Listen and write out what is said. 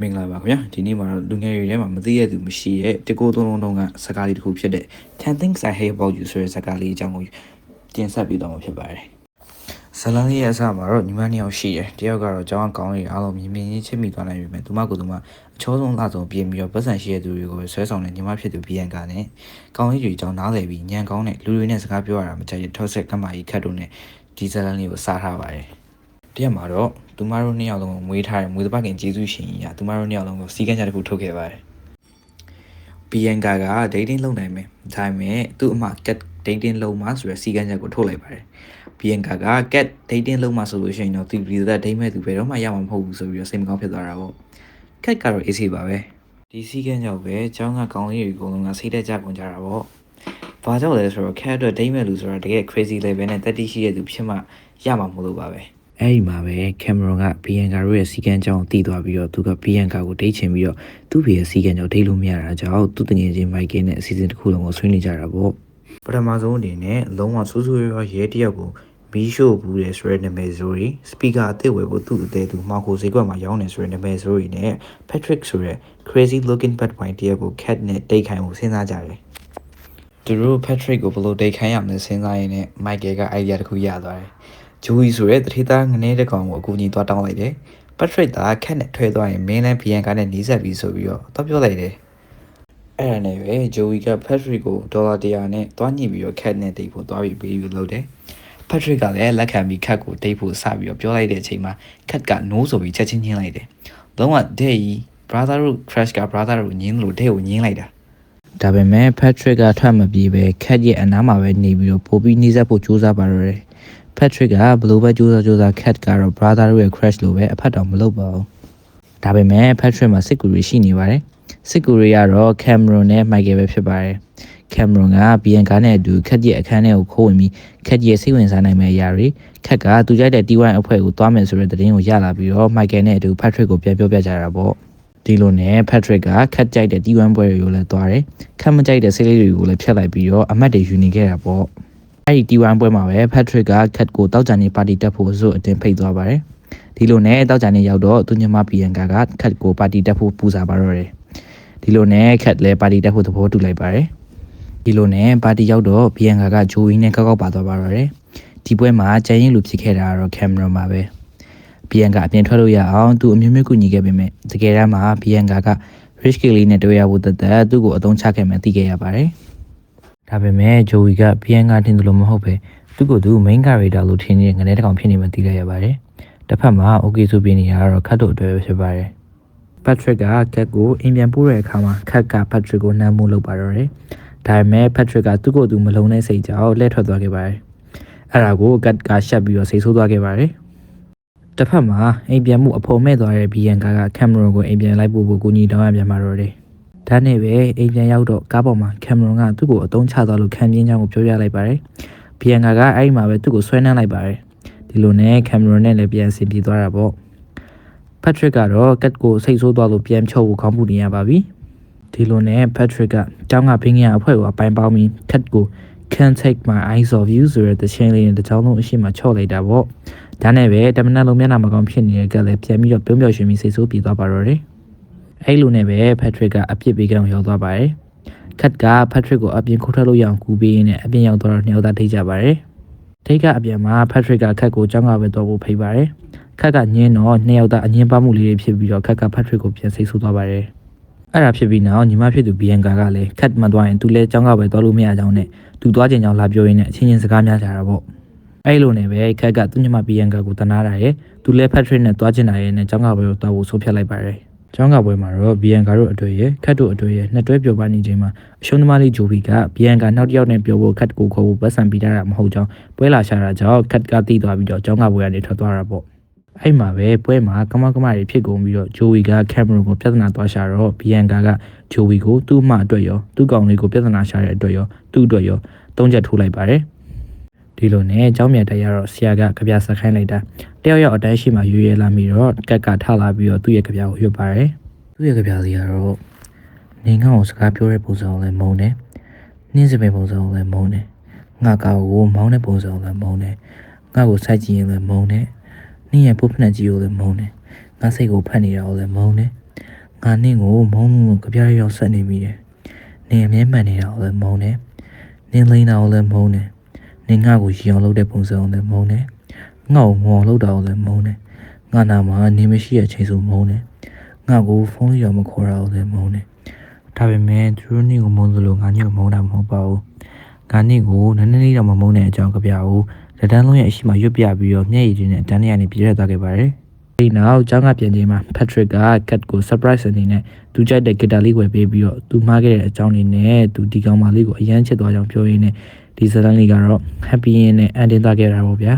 မင်္ဂလာပါခင်ဗျာဒီနေ့မှာတော့လူငယ်တွေထဲမှာမသိရသူမရှိရဲ့တကိုးသုံးလုံးတုံးကစကားလေးတစ်ခုဖြစ်တဲ့ 10 things I hate about you ဆိုတဲ့စကားလေးအကြောင်းကိုတင်ဆက်ပေးတော့မှာဖြစ်ပါတယ်ဇလန်လေးရဲ့အစမှာတော့ညီမနှစ်ယောက်ရှိတယ်တယောက်ကတော့ကျောင်းကောင်းတွေအားလုံးမြင်မြင်ချင်းချစ်မိသွားနိုင်ပြီမဲ့သူမကိုယ်သူမအချောဆုံးလာဆုံးပြင်ပြီးတော့ပတ်စံရှိတဲ့သူတွေကိုဆွဲဆောင်တဲ့ညီမဖြစ်သူဘီယန်ကာနဲ့ကောင်းလေးတွေအကြောင်းနားလည်ပြီးညံကောင်းတဲ့လူတွေနဲ့စကားပြောရတာမကြိုက်တဲ့ထောက်ဆက်ကမ္ဘာကြီးခတ်တို့နဲ့ဒီဇလန်လေးကိုစားထားပါတယ်တရက်မှာတော့သူမတို့နှစ်ယောက်လုံးကိုမွေးထားတဲ့မွေးသဘခင်ကျေးဇူးရှင်ကြီးကသူမတို့နှစ်ယောက်လုံးကိုစီကန်းချတစ်ခုထုတ်ခဲ့ပါတယ်ဘီယန်ကာက dating လုပ်နိုင်မယ်ဒါပေမဲ့သူ့အမ cat dating လုပ်မှဆိုရယ်စီကန်းချက်ကိုထုတ်လိုက်ပါတယ်ဘီယန်ကာက cat dating လုပ်မှဆိုလို့ရှိရင်တော့သူဒီသက်ဒိမ့်မဲ့သူဘယ်တော့မှရမှာမဟုတ်ဘူးဆိုပြီးတော့စိတ်မကောင်းဖြစ်သွားတာပေါ့ cat ကတော့ AC ပါပဲဒီစီကန်းကြောင့်ပဲကျောင်းကကောင်းလေးတွေအကုန်လုံးကစိတ်တက်ကြကုန်ကြတာပေါ့ဘာကြောင့်လဲဆိုတော့ cat အတွက်ဒိမ့်မဲ့လူဆိုတာတကယ် crazy level နဲ့တက်တိရှိတဲ့သူဖြစ်မှရမှာမလို့ပါပဲအဲ့ဒီမှာပဲကင်မရွန်ကဘီယန်ကာတို့ရဲ့စီကန်းကြောင်းကိုတည်သွားပြီးတော့သူကဘီယန်ကာကိုဒိတ်ချင်ပြီးတော့သူ့ဖေရဲ့စီကန်းကြောင်းဒိတ်လို့မရတာကြောင့်သူ့တငယ်ချင်းမိုက်ကင်းနဲ့အစီအစဉ်တစ်ခုလုံးကိုဆွေးနွေးကြတာပေါ့ပထမဆုံးအနေနဲ့လုံးဝဆူဆူရွာရဲတယောက်ကိုမီးရှို့ဘူးတဲ့ဆိုတဲ့နာမည်ဆိုရီစပီကာအသစ်ဝယ်ဖို့သူ့အသေးသူမောင်ကိုဈေးကွက်မှာရောင်းနေဆိုတဲ့နာမည်ဆိုရီနဲ့ Patrick ဆိုတဲ့ crazy looking bad boy တယောက်ကို cat နဲ့ဒိတ်ခိုင်းဖို့စဉ်းစားကြတယ်သူတို့ Patrick ကိုဘယ်လိုဒိတ်ခိုင်းရမလဲစဉ်းစားရင်းနဲ့ Michael က idea တစ်ခုရသွားတယ်ဂျိုဝီဆိုရဲတထေးသားငနေတဲ့ကောင်ကိုအကူကြီးသွားတောင်းလိုက်တယ်။ပတ်ထရစ်သားခက်နဲ့ထွဲသွားရင်မင်းလည်းဘီယန်ကာနဲ့နီးစပ်ပြီးဆိုပြီးတော့ပြောလိုက်တယ်။အဲ့ဒါနဲ့ပဲဂျိုဝီကပတ်ထရစ်ကိုဒေါ်လာ100နဲ့တွားညှိပြီးတော့ခက်နဲ့တိတ်ဖို့တွားပြီးပေးယူလုပ်တယ်။ပတ်ထရစ်ကလည်းလက်ခံပြီးခက်ကိုတိတ်ဖို့စပြီးတော့ပြောလိုက်တဲ့အချိန်မှာခက်ကနိုးဆိုပြီးချက်ချင်းညင်းလိုက်တယ်။လုံးဝဒဲကြီး brother တို့ crash က brother တို့ညင်းလို့ဒဲကိုညင်းလိုက်တာ။ဒါပေမဲ့ Patrick ကထွက်မပြေးပဲခက်ရဲ့အနားမှာပဲနေပြီးတော့ပိုပြီးနှီးစပ်ဖို့ကြိုးစားပါတော့တယ်။ Patrick ကဘလို့ပဲကြိုးစား cat ကတော့ brother တို့ရဲ့ crash လို့ပဲအဖက်တော်မလုပ်ပါဘူး။ဒါပေမဲ့ Patrick မှာစစ်ကူတွေရှိနေပါတယ်။စစ်ကူတွေကတော့ Cameron နဲ့ Michael ပဲဖြစ်ပါတယ်။ Cameron က Bianca နဲ့အတူ cat ရဲ့အခန်းထဲကိုခိုးဝင်ပြီး cat ရဲ့စိတ်ဝင်စားနိုင်မယ့်အရာတွေ cat ကသူကြိုက်တဲ့ T1 အဖွဲ့ကိုသွားမယ်ဆိုတဲ့သတင်းကိုရလာပြီးတော့ Michael နဲ့အတူ Patrick ကိုပြန်ပြောပြကြတာပေါ့။ဒီလိုနဲ့ Patrick က cat ကြိုက်တဲ့ T1 ပွဲတွေကိုလည်းသွားတယ်။ cat မကြိုက်တဲ့စိတ်လေးတွေကိုလည်းဖျက်လိုက်ပြီးတော့အမတ်တွေယူနေခဲ့တာပေါ့။အဲ့ဒီ T1 ပွဲမှာပဲ Patrick က cat ကိုတောက်ကြနေပါတီတက်ဖို့ဆိုအတင်းဖိတ်သွားပါတယ်။ဒီလိုနဲ့တောက်ကြနေရောက်တော့သူညမဘီယန်ကာက cat ကိုပါတီတက်ဖို့ပူစာပါတော့တယ်။ဒီလိုနဲ့ cat လည်းပါတီတက်ဖို့သဘောတူလိုက်ပါတယ်။ဒီလိုနဲ့ပါတီရောက်တော့ဘီယန်ကာကဂျိုဝီနဲ့ကောက်ပါသွားပါတော့တယ်။ဒီပွဲမှာကျန်ရင်လူဖြစ်ခဲ့တာကတော့ Cameron ပါပဲ။ဘီယန်ကာအပြင်ထွက်လို့ရအောင်သူအမျိုးမျိုးကူညီခဲ့ပေမဲ့တကယ်တမ်းမှာဘီယန်ကာက Rich Kelly နဲ့တွေ့ရဖို့တသက်သူ့ကိုအသုံးချခဲ့မှသိခဲ့ရပါတယ်။ဒါပေမဲ့ဂျိုဝီကဘီယန်ကာထင်သလိုမဟုတ်ပဲသူ့ကိုယ်သူ main character လို့ထင်နေတဲ့ငနေတစ်ကောင်ဖြစ်နေမှသိလိုက်ရပါတယ်။တစ်ဖက်မှာ okay ဆိုပြနေတာကတော့ခတ်တို့အတွက်ပဲဖြစ်ပါတယ်။ Patrick က cat ကိုအိမ်ပြန်ပို့တဲ့အခါမှာခတ်က Patrick ကိုနှမ်းမှုလုပ်ပါတော့တယ်။ဒါပေမဲ့ Patrick ကသူ့ကိုယ်သူမလုံတဲ့စိတ်ကြောင့်လှည့်ထွက်သွားခဲ့ပါတယ်။အဲ့ဒါကို cat ကရှက်ပြီးတော့စိတ်ဆိုးသွားခဲ့ပါတယ်။တစ်ဖက်မှာအိမ်ပြန်မှုအဖော်မဲ့သွားတဲ့ဘီယန်ကာက Cameron ကိုအိမ်ပြန်လိုက်ဖို့ကိုညီတောင်းရပြန်มาတော့တယ်။ဒါနဲ့ပဲအိမ်ပြန်ရောက်တော့ကားပေါ်မှာ Cameron ကသူ့ကိုအတုံးချသွားလို့ခံပြင်းချောင်းကိုပြောပြလိုက်ပါတယ်။ဘီယန်ကာကအဲ့ဒီမှာပဲသူ့ကိုဆွဲနှမ်းလိုက်ပါတယ်။ဒီလိုနဲ့ Cameron နဲ့လည်းပြန်ဆင်ပြေသွားတာပေါ့။ Patrick ကတော့ cat ကိုစိတ်ဆိုးသွားလို့ပြန်ချုပ်ဖို့ခေါင်းပူနေရပါပြီ။ဒီလိုနဲ့ Patrick ကကျောင်းကဘင်းကြီးအဖွဲ့ကိုအပိုင်ပေါင်းပြီး cat ကို Can't take my eyes off you ဆိုတဲ့တခြင်းလေးနဲ့တကြောင်လုံးအရှိမချော့လိုက်တာပေါ့။ဒါနဲ့ပဲတမနက်လုံးမျက်နှာမကောင်းဖြစ်နေတဲ့ cat လည်းပြန်ပြီးတော့ပြုံးပြော်ရွှင်ပြီးစိတ်ဆိုးပြေသွားပါတော့တယ်။အဲ့လိုနဲ့ပဲ Patrick ကအပြစ်ပေးကောင်ရောက်သွားပါတယ်။ cat က Patrick ကိုအပြင်ခိုးထွက်လို့ရအောင်ကူပေးရင်းနဲ့အပြင်ရောက်တော့နှစ်ယောက်သားထိတ်ကြပါတယ်။ထိတ်ကအပြင်မှာ Patrick က cat ကိုကျောင်းကပဲတော့ဖို့ဖိတ်ပါတယ်။ cat ကညင်းတော့နှစ်ယောက်သားအငင်းပမှုလေးတွေဖြစ်ပြီးတော့ cat က Patrick ကိုပြန်စိတ်ဆိုးသွားပါတယ်။အဲ့ဒါဖြစ်ပြီးနောက်ညီမဖြစ်သူ Bianca ကလည်း cat မသွားရင်သူလည်းကျောင်းကပဲတော့လို့မရကြောင်းနဲ့သူသွားခြင်းကြောင့်လာပြောရင်းနဲ့အချင်းချင်းစကားများကြတာပေါ့။အဲ့လိုနဲ့ပဲ cat ကသူ့ညီမ Bianca ကိုတနာတာရဲ့သူလည်း Patrick နဲ့သွားချင်တာရဲ့နဲ့ကျောင်းကပဲတော့ဖို့ဆိုဖြတ်လိုက်ပါတယ်။ကျောင်းကပွဲမှာတော့ Bianca တို့အတွေ့ရဲ့ cat တို့အတွေ့ရဲ့နှစ်တွဲပြောပါနေချိန်မှာအရှုံးသမားလေးဂျိုဘီက Bianca နောက်တစ်ယောက်နဲ့ပြောဖို့ cat ကိုခေါ်ဖို့ပတ်စံပေးတာမဟုတ်ကြောင်းပွဲလာရှာတာကြောင့် cat ကတိသွားပြီးတော့ကျောင်းကပွဲကနေထွက်သွားတာပေါ့။အဲ့မှာပဲပွဲမှာကမတွေဖြစ်ကုန်ပြီးတော့ဂျိုဝီက Cameron ကိုပြဿနာသွားရှာတော့ Bianca ကဂျိုဝီကိုသူ့အမအတွက်ရောသူ့ကောင်လေးကိုပြဿနာရှာတဲ့အတွက်ရောသူ့အတွက်ရောသုံးချက်ထိုးလိုက်ပါတယ်။ဒီလိုနဲ့ကျောင်းမြတ်တက်ရတော့ဆရာကကြပြဆက်ခိုင်းလိုက်တာတယောက်ယောက်အတိုင်းရှိမှရွေရဲလာပြီးတော့ကက်ကထလာပြီးတော့သူ့ရဲ့ကြပြကိုရွတ်ပါတယ်။သူ့ရဲ့ကြပြစီကတော့နေငေါ့ကိုစကားပြောတဲ့ပုံစံကိုလည်းမုန်းတယ်။နှင်းစပင်ပုံစံကိုလည်းမုန်းတယ်။ငါကောက်ကိုမောင်းတဲ့ပုံစံကိုလည်းမုန်းတယ်။ငါ့ကိုစိုက်ကြည့်ရင်လည်းမုန်းတယ်။နှင်းရဲ့ပုတ်ဖက်ကြီးကိုလည်းမုန်းတယ်။ငါစိတ်ကိုဖတ်နေတာကိုလည်းမုန်းတယ် ငါနင့်ကိုမုန်းလို့ကြပြားရောက်ဆက်နေမိတယ်နင်အမြဲမှန်နေတာကိုလည်းမုန်းတယ်နင်လိမ့်တာကိုလည်းမုန်းတယ်နင်ငါ့ကိုရီအောင်လုပ်တဲ့ပုံစံကိုလည်းမုန်းတယ်ငါ့ကိုငေါ်လုပ်တာကိုလည်းမုန်းတယ်ငါနာမှာနင်မရှိတဲ့အချိန်ဆိုမုန်းတယ်ငါ့ကိုဖုန်းလေးတော့မခေါ်တာကိုလည်းမုန်းတယ်ဒါပေမဲ့သူတို့နင့်ကိုမုန်းသလိုငါနင့်ကိုမုန်းတာမဟုတ်ပါဘူးငါနင့်ကိုနည်းနည်းလေးတော့မမုန်းတဲ့အကြောင်းကြပြားကိုလက်တန်းလုံးရဲ့အရှိမရွတ်ပြပြီးတော့မျက်ရည်တွေနဲ့အတန်းထဲကနေပြေးရသွားခဲ့ပါတယ်ဒီနောက်ကျောင်းကပြန်ချိန်မှာ Patrick က Cat ကို surprise အနေနဲ့သူကြိုက်တဲ့ guitar လေးဝယ်ပေးပြီးတော့သူမှားခဲ့တဲ့အကြောင်းလေးနဲ့သူဒီကောင်မလေးကိုအရန်ချစ်သွားကြောင်းပြောရင်းနဲ့ဒီဇာတ်လမ်းလေးကတော့ happy နဲ့ ending သွားခဲ့တာပေါ့ဗျာ